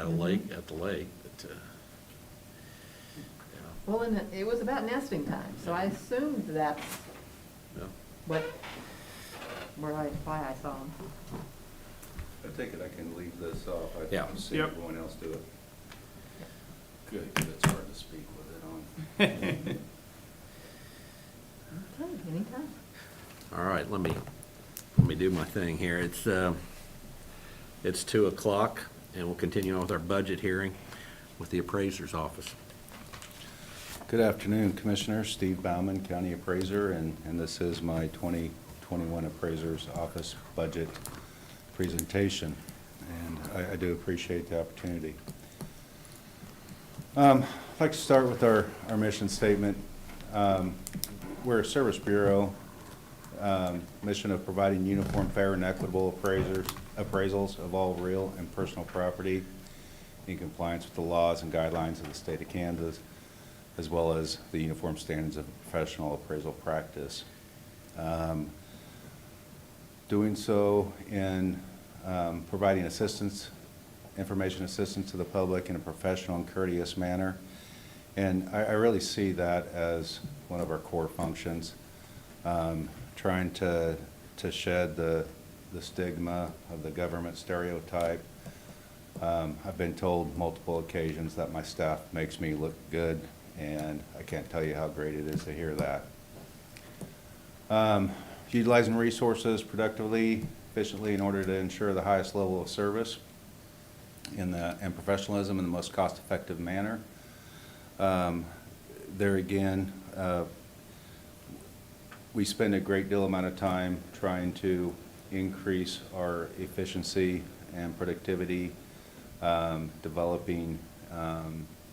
a lake, at the lake, but, yeah, Well, and it was about nesting time, so I assumed that's yeah. why I saw them. I take it I can leave this off. Yeah. I've seen Yep. everyone else do it. Good, 'cause it's hard to speak with it on. Okay, anytime. All right, let me do my thing here. It's 2:00, and we'll continue on with our budget hearing with the appraiser's office. Good afternoon, Commissioner. Steve Bauman, County Appraiser, and this is my 2021 Appraiser's Office budget presentation, and I do appreciate the opportunity. I'd like to start with our mission statement. We're a service bureau, mission of providing uniform, fair, and equitable appraisals of all real and personal property in compliance with the laws and guidelines of the state of Kansas, as well as the uniform standards of professional appraisal practice. Doing so in providing information assistance to the public in a professional and courteous manner. And I really see that as one of our core functions, trying to shed the stigma of the government stereotype. I've been told multiple occasions that my staff makes me look good, and I can't tell you how great it is to hear that. Utilizing resources productively, efficiently in order to ensure the highest level of service and professionalism in the most cost-effective manner. There again, we spend a great deal amount of time trying to increase our efficiency and productivity, developing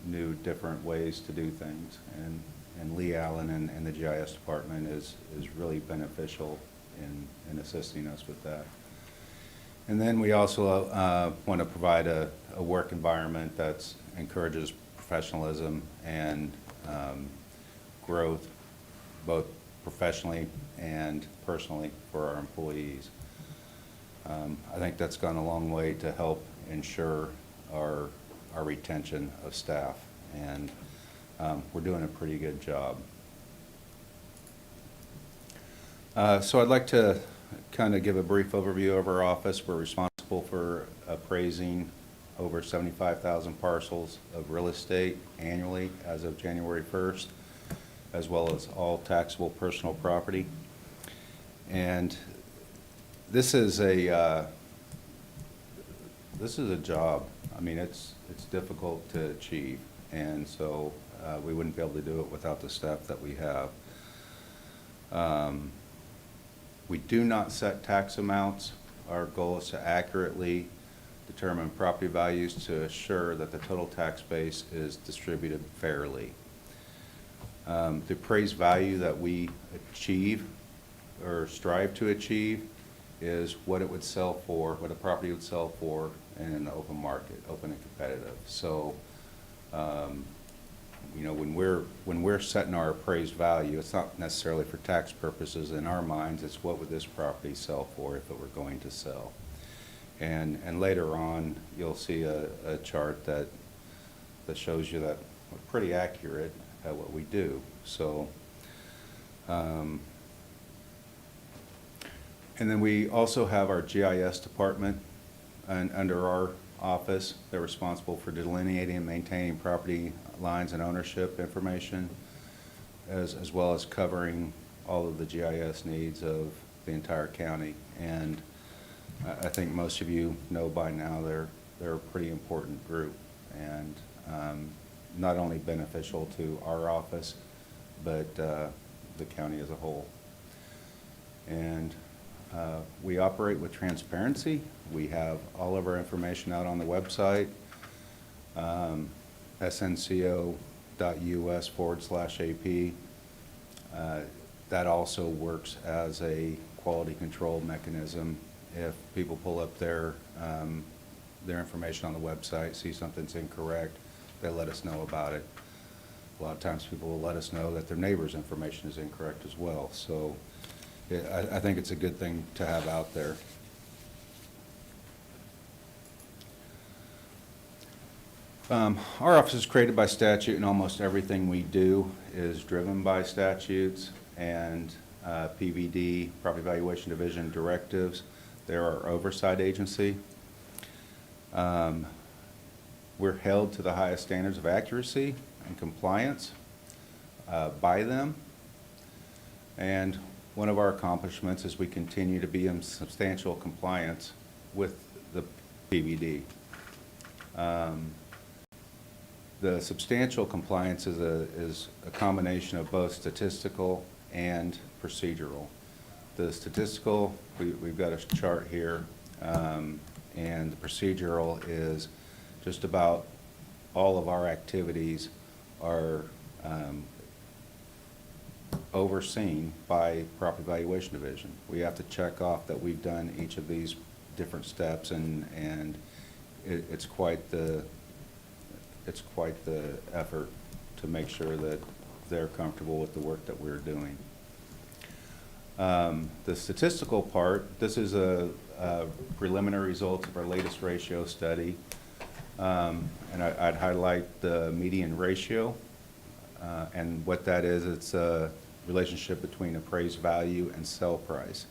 new different ways to do things. And Lee Allen and the GIS department is really beneficial in assisting us with that. And then we also want to provide a work environment that encourages professionalism and growth, both professionally and personally, for our employees. I think that's gone a long way to help ensure our retention of staff, and we're doing a pretty good job. So I'd like to kind of give a brief overview of our office. We're responsible for appraising over 75,000 parcels of real estate annually as of January 1st, as well as all taxable personal property. And this is a job. I mean, it's difficult to achieve, and so we wouldn't be able to do it without the staff that we have. We do not set tax amounts. Our goal is to accurately determine property values to assure that the total tax base is distributed fairly. The appraised value that we achieve or strive to achieve is what it would sell for, what a property would sell for in an open market, open and competitive. So, you know, when we're setting our appraised value, it's not necessarily for tax purposes in our minds. It's what would this property sell for if it were going to sell. And later on, you'll see a chart that shows you that we're pretty accurate at what we do. So, and then we also have our GIS department, and under our office, they're responsible for delineating and maintaining property lines and ownership information, as well as covering all of the GIS needs of the entire county. And I think most of you know by now they're a pretty important group, and not only beneficial to our office, but the county as a whole. And we operate with transparency. We have all of our information out on the website, snco.us/AP. That also works as a quality control mechanism. If people pull up their information on the website, see something's incorrect, they let us know about it. A lot of times people will let us know that their neighbor's information is incorrect as well. So I think it's a good thing to have out there. Our office is created by statute, and almost everything we do is driven by statutes and PVD, Property Valuation Division directives. They're our oversight agency. We're held to the highest standards of accuracy and compliance by them. And one of our accomplishments is we continue to be in substantial compliance with the PVD. The substantial compliance is a combination of both statistical and procedural. The statistical, we've got a chart here, and the procedural is just about all of our activities are overseen by Property Valuation Division. We have to check off that we've done each of these different steps, and it's quite the effort to make sure that they're comfortable with the work that we're doing. The statistical part, this is a preliminary results of our latest ratio study. And I'd highlight the median ratio. And what that is, it's a relationship between appraised value and sell price.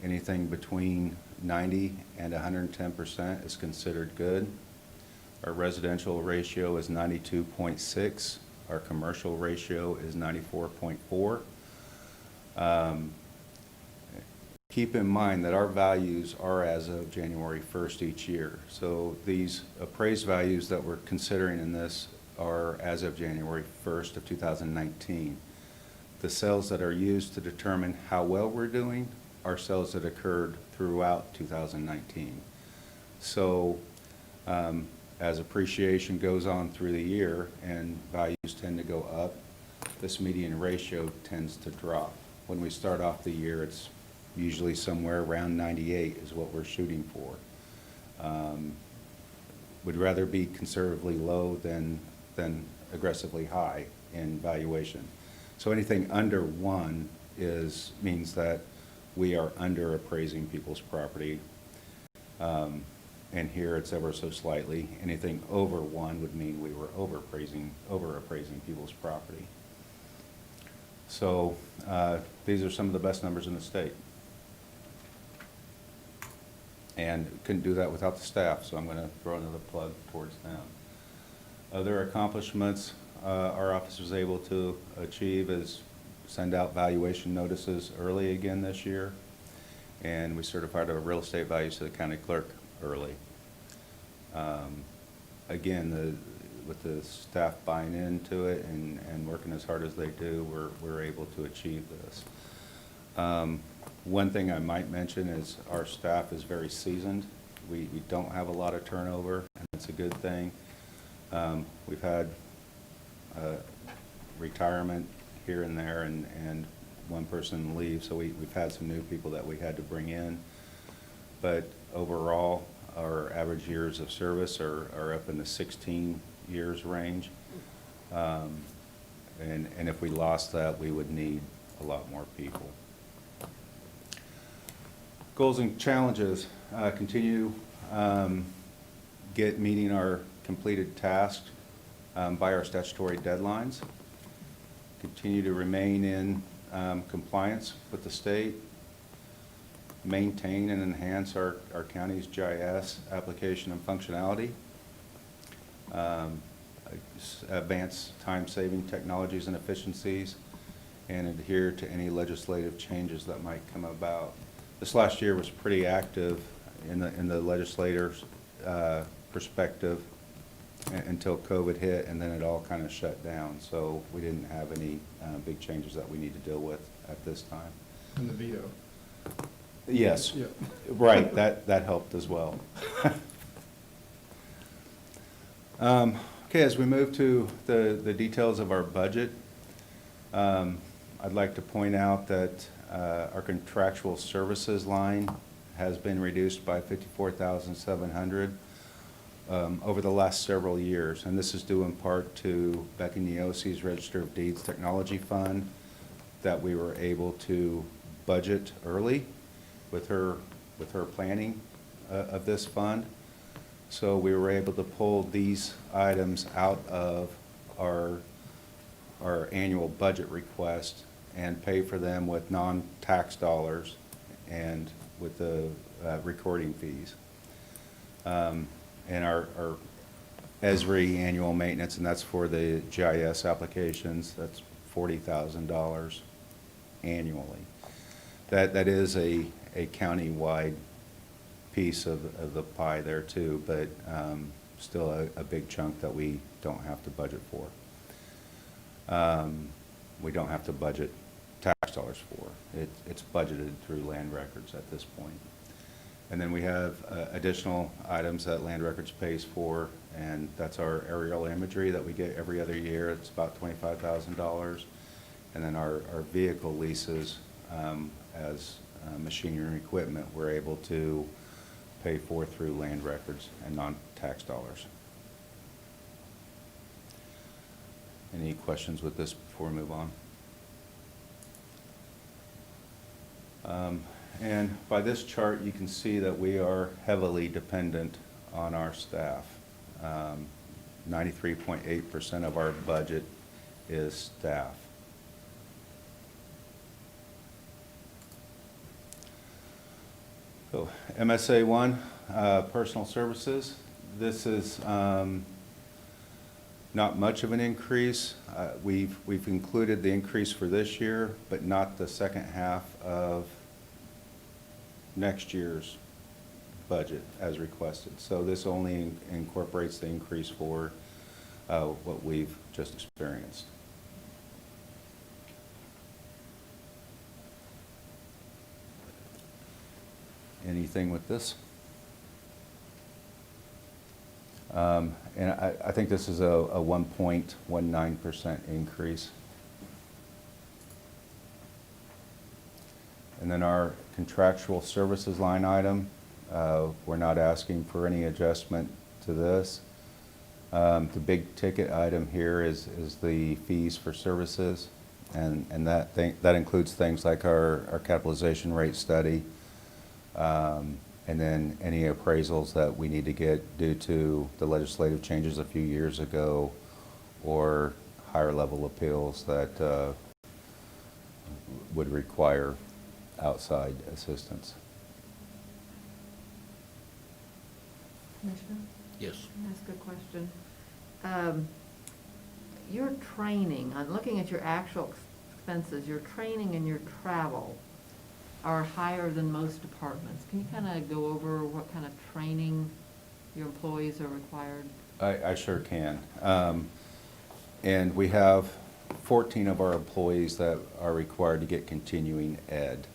Anything between 90 and 110% is considered good. Our residential ratio is 92.6. Our commercial ratio is 94.4. Keep in mind that our values are as of January 1st each year. So these appraised values that we're considering in this are as of January 1st of 2019. The sales that are used to determine how well we're doing are sales that occurred throughout 2019. So as appreciation goes on through the year and values tend to go up, this median ratio tends to drop. When we start off the year, it's usually somewhere around 98 is what we're shooting for. Would rather be conservatively low than aggressively high in valuation. So anything under 1 means that we are under appraising people's property. And here it's ever so slightly. Anything over 1 would mean we were over appraising people's property. So these are some of the best numbers in the state. And couldn't do that without the staff, so I'm going to throw another plug towards them. Other accomplishments our office was able to achieve is send out valuation notices early again this year, and we certified our real estate values to the county clerk early. Again, with the staff buying into it and working as hard as they do, we're able to achieve this. One thing I might mention is our staff is very seasoned. We don't have a lot of turnover, and it's a good thing. We've had retirement here and there, and one person leave, so we've had some new people that we had to bring in. But overall, our average years of service are up in the 16 years range. And if we lost that, we would need a lot more people. Goals and challenges, continue meeting our completed tasks by our statutory deadlines. Continue to remain in compliance with the state. Maintain and enhance our county's GIS application and functionality. Advance time-saving technologies and efficiencies, and adhere to any legislative changes that might come about. This last year was pretty active in the legislators' perspective until COVID hit, and then it all kind of shut down. So we didn't have any big changes that we need to deal with at this time. And the veto. Yes. Yeah. Right, that helped as well. Okay, as we move to the details of our budget, I'd like to point out that our contractual services line has been reduced by $54,700 over the last several years, and this is due in part to Becky Neosi's Register of Deeds Technology Fund that we were able to budget early with her planning of this fund. So we were able to pull these items out of our annual budget request and pay for them with non-tax dollars and with the recording fees. And our ESRI annual maintenance, and that's for the GIS applications, that's $40,000 annually. That is a county-wide piece of the pie there too, but still a big chunk that we don't have to budget for. We don't have to budget tax dollars for. It's budgeted through land records at this point. And then we have additional items that land records pays for, and that's our aerial imagery that we get every other year. It's about $25,000. And then our vehicle leases as machinery and equipment, we're able to pay for through land records and non-tax dollars. Any questions with this before we move on? And by this chart, you can see that we are heavily dependent on our staff. 93.8% of our budget is staff. So MSA 1, personal services. This is not much of an increase. We've included the increase for this year, but not the second half of next year's budget as requested. So this only incorporates the increase for what we've just experienced. Anything with this? And I think this is a 1.19% increase. And then our contractual services line item, we're not asking for any adjustment to this. The big ticket item here is the fees for services, and that includes things like our capitalization rate study, and then any appraisals that we need to get due to the legislative changes a few years ago or higher level appeals that would require outside assistance. Commissioner? Yes. Can I ask a question? Your training, I'm looking at your actual expenses, your training and your travel are higher than most departments. Can you kind of go over what kind of training your employees are required? I sure can. And we have 14 of our employees that are required to get continuing ed.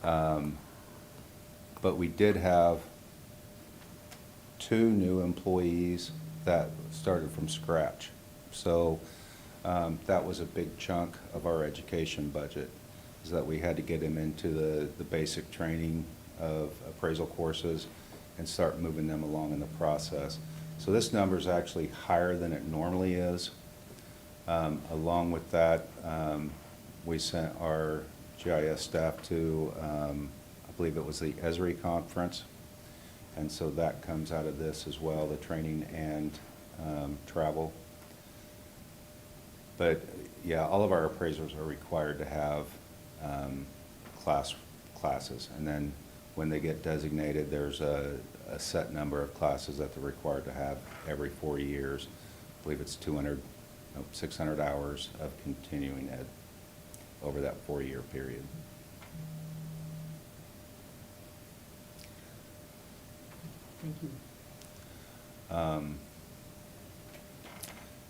But we did have 2 new employees that started from scratch. So that was a big chunk of our education budget, is that we had to get them into the basic training of appraisal courses and start moving them along in the process. So this number is actually higher than it normally is. Along with that, we sent our GIS staff to, I believe it was the ESRI conference, and so that comes out of this as well, the training and travel. But yeah, all of our appraisers are required to have classes, and then when they get designated, there's a set number of classes that they're required to have every 4 years. I believe it's 600 hours of continuing ed over that 4-year period. Thank you.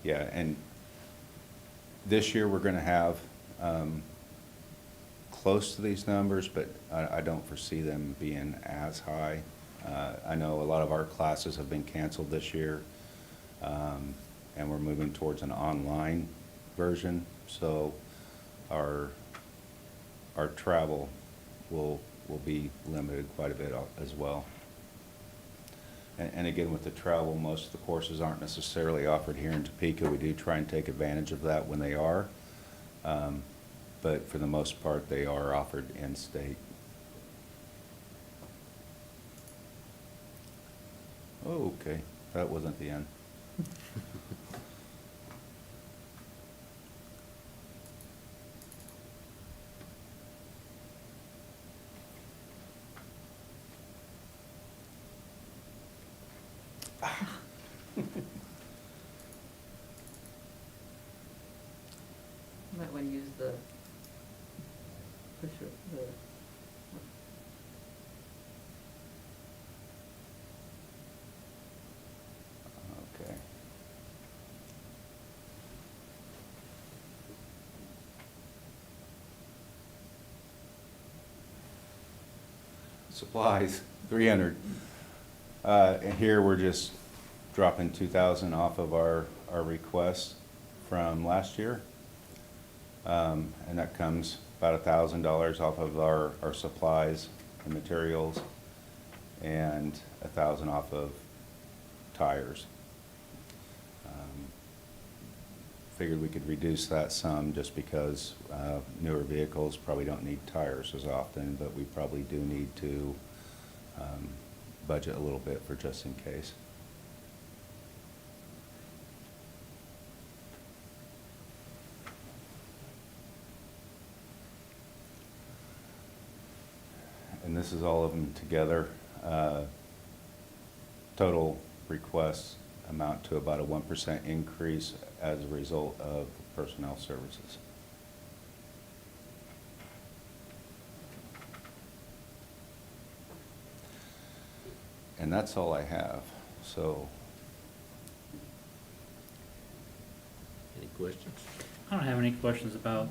Yeah, and this year we're going to have close to these numbers, but I don't foresee them being as high. I know a lot of our classes have been canceled this year, and we're moving towards an online version, so our travel will be limited quite a bit as well. And again, with the travel, most of the courses aren't necessarily offered here in Topeka. We do try and take advantage of that when they are, but for the most part, they are offered in-state. Oh, okay, that wasn't the end. You might want to use the pusher, the, Okay. Supplies, 300. And here we're just dropping 2,000 off of our request from last year. And that comes about $1,000 off of our supplies and materials, and 1,000 off of tires. Figured we could reduce that some just because newer vehicles probably don't need tires as often, but we probably do need to budget a little bit for just in case. And this is all of them together. Total requests amount to about a 1% increase as a result of personnel services. And that's all I have, so. Any questions? I don't have any questions about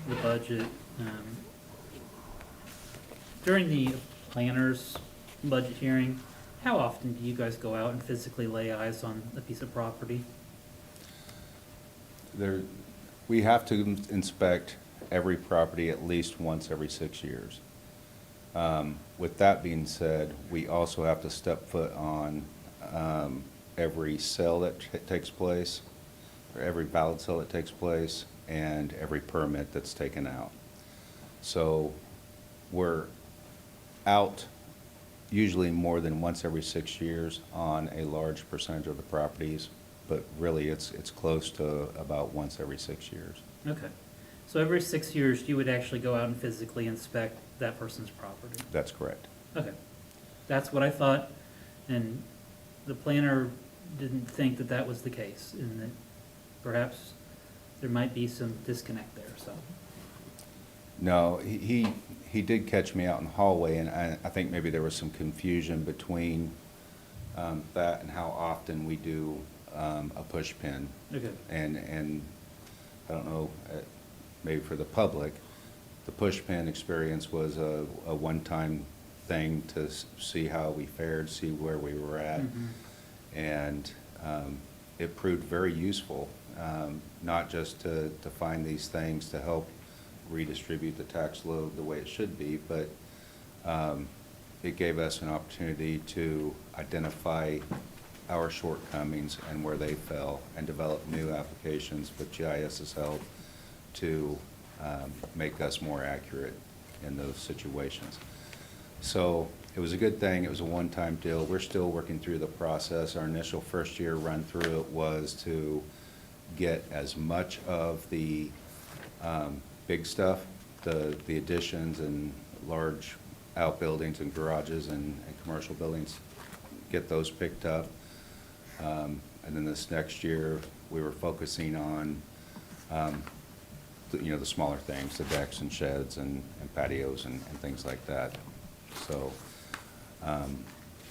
the budget. During the planner's budget hearing, how often do you guys go out and physically lay eyes on a piece of property? We have to inspect every property at least once every 6 years. With that being said, we also have to step foot on every sale that takes place, or every valid sale that takes place, and every permit that's taken out. So we're out usually more than once every 6 years on a large percentage of the properties, but really it's close to about once every 6 years. Okay. So every 6 years, you would actually go out and physically inspect that person's property? That's correct. Okay. That's what I thought, and the planner didn't think that that was the case, and that perhaps there might be some disconnect there, so. No, he did catch me out in the hallway, and I think maybe there was some confusion between that and how often we do a push pin. Okay. And I don't know, maybe for the public, the push pin experience was a one-time thing to see how we fared, see where we were at. Mhm. And it proved very useful, not just to find these things to help redistribute the tax load the way it should be, but it gave us an opportunity to identify our shortcomings and where they fell, and develop new applications with GIS's help to make us more accurate in those situations. So it was a good thing. It was a one-time deal. We're still working through the process. Our initial first-year run-through it was to get as much of the big stuff, the additions and large outbuildings and garages and commercial buildings, get those picked up. And then this next year, we were focusing on the smaller things, the decks and sheds and patios and things like that. So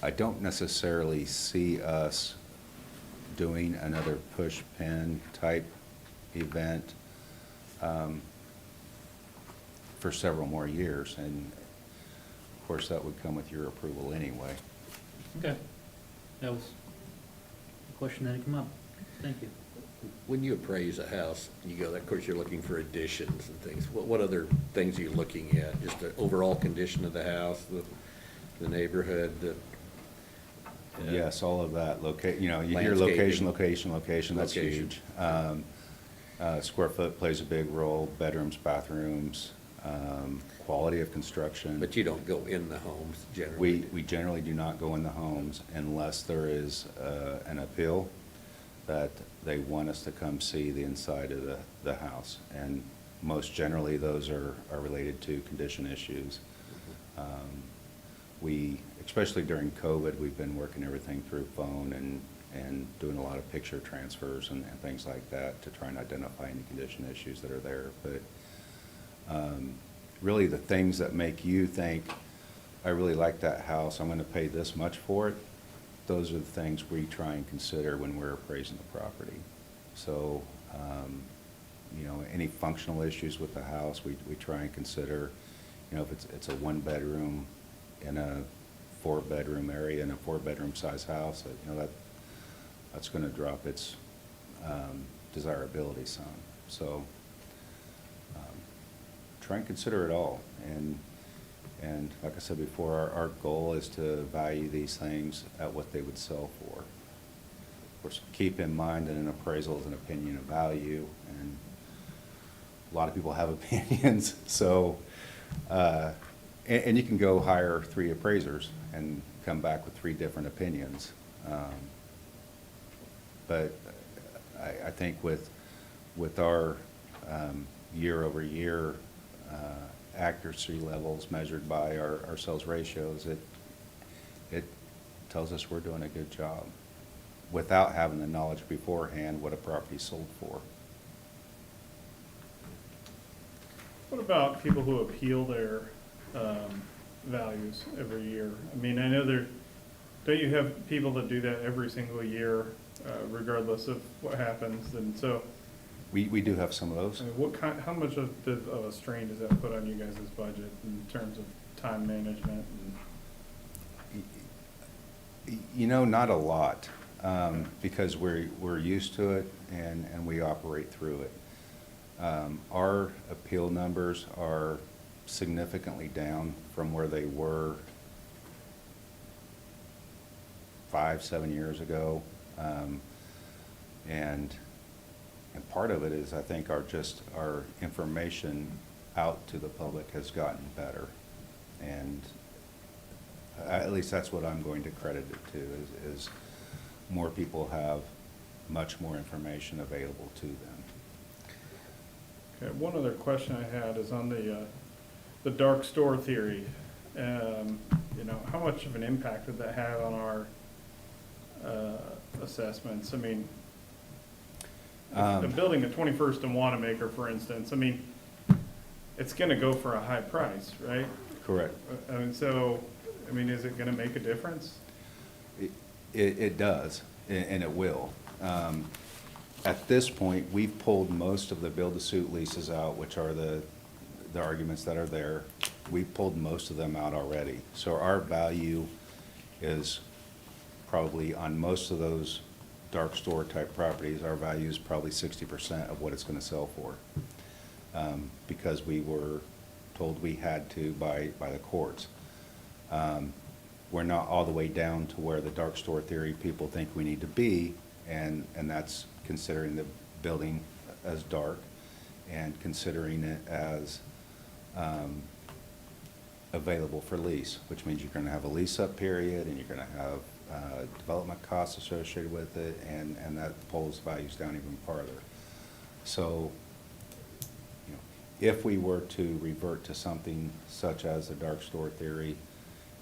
I don't necessarily see us doing another push pin type event for several more years, and of course that would come with your approval anyway. Okay. That was a question that had come up. Thank you. When you appraise a house, you go, of course, you're looking for additions and things. What other things are you looking at? Just the overall condition of the house, the neighborhood, Yes, all of that. You hear Landscaping. location, that's Location. huge. Square foot plays a big role, bedrooms, bathrooms, quality of construction. But you don't go in the homes generally? We generally do not go in the homes unless there is an appeal that they want us to come see the inside of the house. And most generally, those are related to condition issues. We, especially during COVID, we've been working everything through phone and doing a lot of picture transfers and things like that to try and identify any condition issues that are there. But really the things that make you think, I really like that house, I'm gonna pay this much for it, those are the things we try and consider when we're appraising the property. So, you know, any functional issues with the house, we try and consider, you know, if it's a one-bedroom in a four-bedroom area in a four-bedroom size house, you know, that's gonna drop its desirability some. So, try and consider it all. And like I said before, our goal is to value these things at what they would sell for. Of course, keep in mind that an appraisal is an opinion of value, and a lot of people have opinions. So, and you can go hire 3 appraisers and come back with 3 different opinions. But I think with our year-over-year accuracy levels measured by our sales ratios, it tells us we're doing a good job without having the knowledge beforehand what a property sold for. What about people who appeal their values every year? I mean, I know don't you have people that do that every single year, regardless of what happens? And so, We do have some of those. I mean, how much of a strain does that put on you guys' budget in terms of time management? You know, not a lot, because we're used to it and we operate through it. Our appeal numbers are significantly down from where they were 5-7 years ago. And part of it is, I think, our information out to the public has gotten better. And at least that's what I'm going to credit it to, is more people have much more information available to them. Okay, one other question I had is on the dark store theory. You know, how much of an impact would that have on our assessments? I mean, if building a 21st and Wanamaker, for instance, I mean, it's gonna go for a high price, right? Correct. I mean, so, I mean, is it gonna make a difference? It does, and it will. At this point, we've pulled most of the build-to-suit leases out, which are the arguments that are there. We've pulled most of them out already. So our value is probably, on most of those dark store type properties, our value is probably 60% of what it's gonna sell for. Because we were told we had to by the courts. We're not all the way down to where the dark store theory people think we need to be, and that's considering the building as dark and considering it as available for lease, which means you're gonna have a lease-up period and you're gonna have development costs associated with it, and that pulls values down even farther. So, you know, if we were to revert to something such as the dark store theory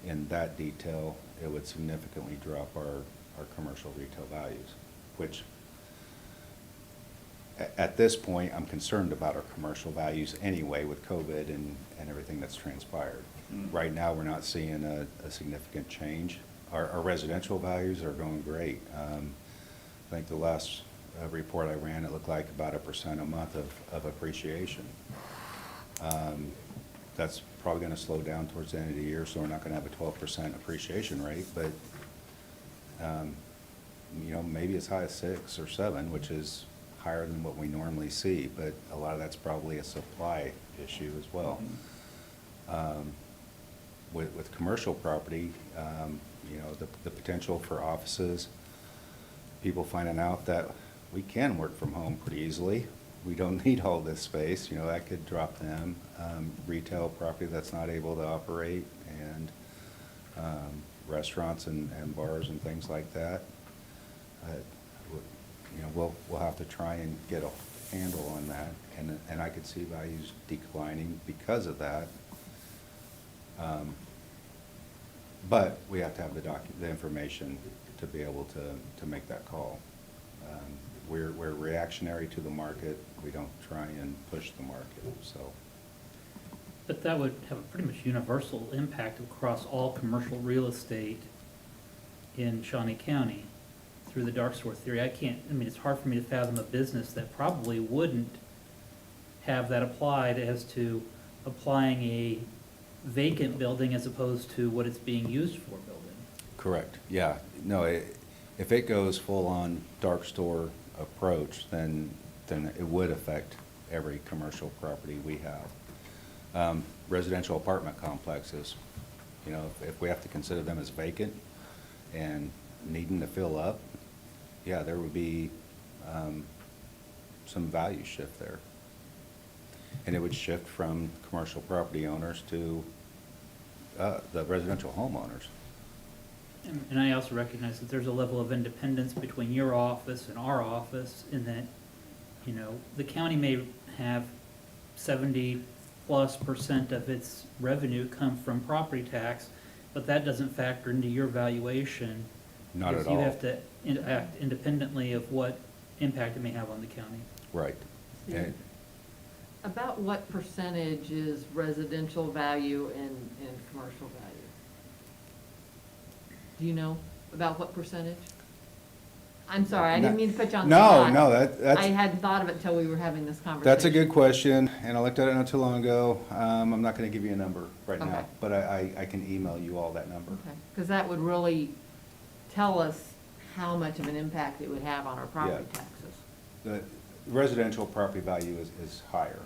in that detail, it would significantly drop our commercial retail values, which at this point, I'm concerned about our commercial values anyway with COVID and everything that's transpired. Right now, we're not seeing a significant change. Our residential values are going great. I think the last report I ran, it looked like about 1% a month of appreciation. That's probably going to slow down towards the end of the year, so we're not going to have a 12% appreciation rate, but you know, maybe as high as 6 or 7, which is higher than what we normally see, but a lot of that's probably a supply issue as well. With commercial property, you know, the potential for offices, people finding out that we can work from home pretty easily. we don't need all this space, you know, that could drop them. Retail property that's not able to operate, and restaurants and bars and things like that. You know, we'll have to try and get a handle on that, and I could see values declining because of that. But we have to have the information to be able to make that call. We're reactionary to the market. We don't try and push the market, so. But that would have a pretty much universal impact across all commercial real estate in Shawnee County through the dark store theory. I mean, it's hard for me to fathom a business that probably wouldn't have that applied as to applying a vacant building as opposed to what it's being used for building. Correct, yeah. No, if it goes full-on dark store approach, then it would affect every commercial property we have. Residential apartment complexes, you know, if we have to consider them as vacant and needing to fill up, yeah, there would be some value shift there. And it would shift from commercial property owners to the residential homeowners. And I also recognize that there's a level of independence between your office and our office in that, you know, the county may have 70+% of its revenue come from property tax, but that doesn't factor into your valuation. Not at Because you all. have to act independently of what impact it may have on the county. Right. Steve, And about what percentage is residential value and commercial value? Do you know about what percentage? I'm sorry, I didn't mean to put you on the spot. No, I that's, hadn't thought of it until we were having this conversation. that's a good question, and I looked at it not too long ago. I'm not gonna give you a number right now, Okay. but I can email you all that number. Okay, because that would really tell us how much of an impact it would have on our property Yeah. taxes. The residential property value is higher.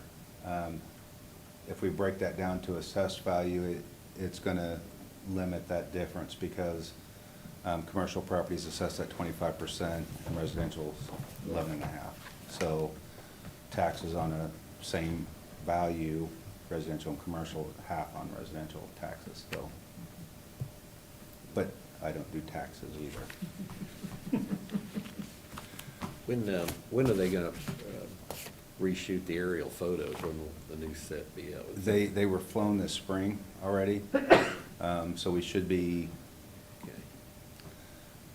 If we break that down to assessed value, it's gonna limit that difference because commercial property is assessed at 25% and residential is 11.5. So taxes on a same value, residential and commercial, half on residential taxes, so. But I don't do taxes either. When are they gonna reshoot the aerial photos? When will the new set be out? They were flown this spring already, so we should be,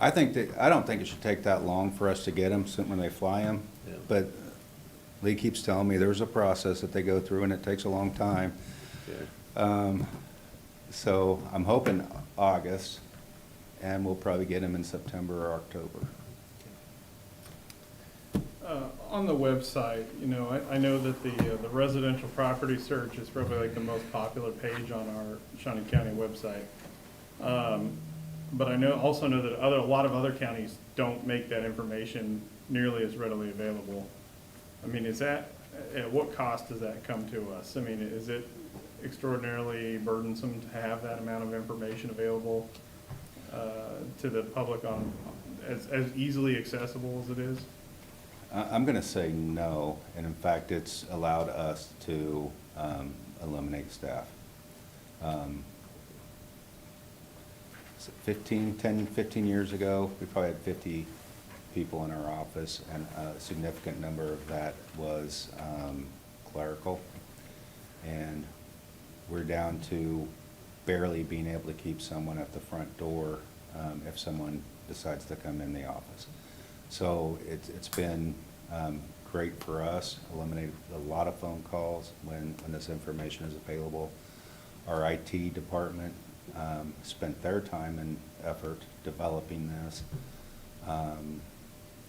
Okay. I don't think it should take that long for us to get them when they fly them. Yeah. But Lee keeps telling me there's a process that they go through and it takes a long time. Okay. So I'm hoping August, and we'll probably get them in September or October. On the website, you know, I know that the residential property search is probably like the most popular page on our Shawnee County website. But I also know that a lot of other counties don't make that information nearly as readily available. I mean, at what cost does that come to us? I mean, is it extraordinarily burdensome to have that amount of information available to the public as easily accessible as it is? I'm going to say no, and in fact, it's allowed us to eliminate staff. 15 years ago, we probably had 50 people in our office, and a significant number of that was clerical. And we're down to barely being able to keep someone at the front door if someone decides to come in the office. So it's been great for us, eliminated a lot of phone calls when this information is available. Our IT department spent their time and effort developing this.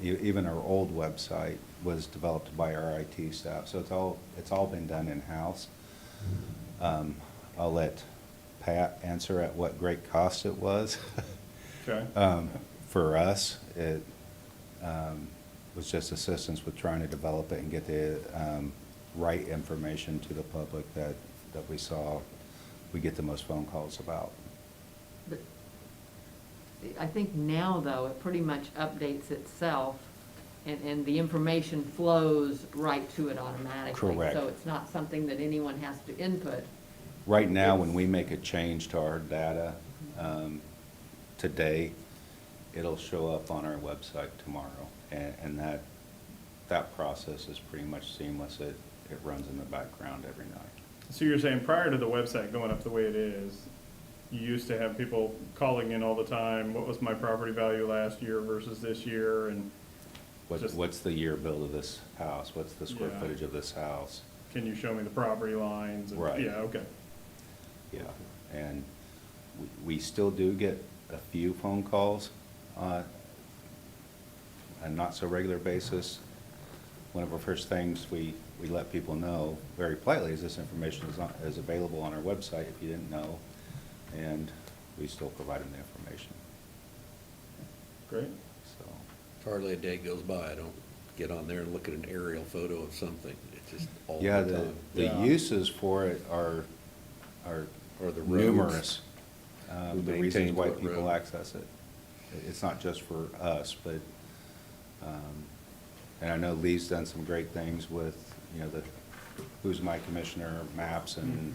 Even our old website was developed by our IT staff, so it's all been done in-house. I'll let Pat answer at what great cost it was. Okay. For us, it was just assistance with trying to develop it and get the right information to the public that we get the most phone calls about. But I think now, though, it pretty much updates itself and the information flows right to it automatically. Correct. So it's not something that anyone has to input. Right now, when we make a change to our data, today, it'll show up on our website tomorrow. And that process is pretty much seamless. It runs in the background every night. So you're saying prior to the website going up the way it is, you used to have people calling in all the time, what was my property value last year versus this year, and Just- What's the year build of this house? What's the square Yeah. footage of this house? can you show me the property lines? And- Right. Yeah, okay. Yeah, and we still do get a few phone calls on a not-so-regular basis. One of our first things we let people know very politely is this information is available on our website if you didn't know, and we still provide them the information, Great. so. Hardly a day goes by, I don't get on there and look at an aerial photo of something. It's just all Yeah, the time. the Yeah. uses for it are Or the roads. numerous. Who The reasons maintains why what people road. access it. It's not just for us, but, and I know Lee's done some great things with, you know, the Who's My Commissioner maps and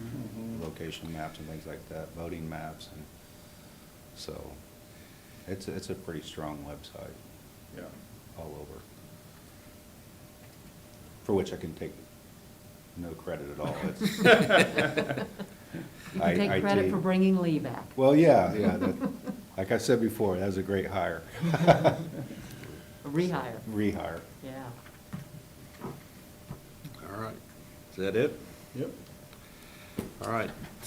Mhm. location maps and things like that, voting maps, and so it's a pretty strong website Yeah. all over. For which I can take no credit at all. It's- You can take credit IT for bringing Lee back. Well, yeah, like I said before, that was a great hire. A rehire, Rehire. yeah. All right, is that it? Yep. All right,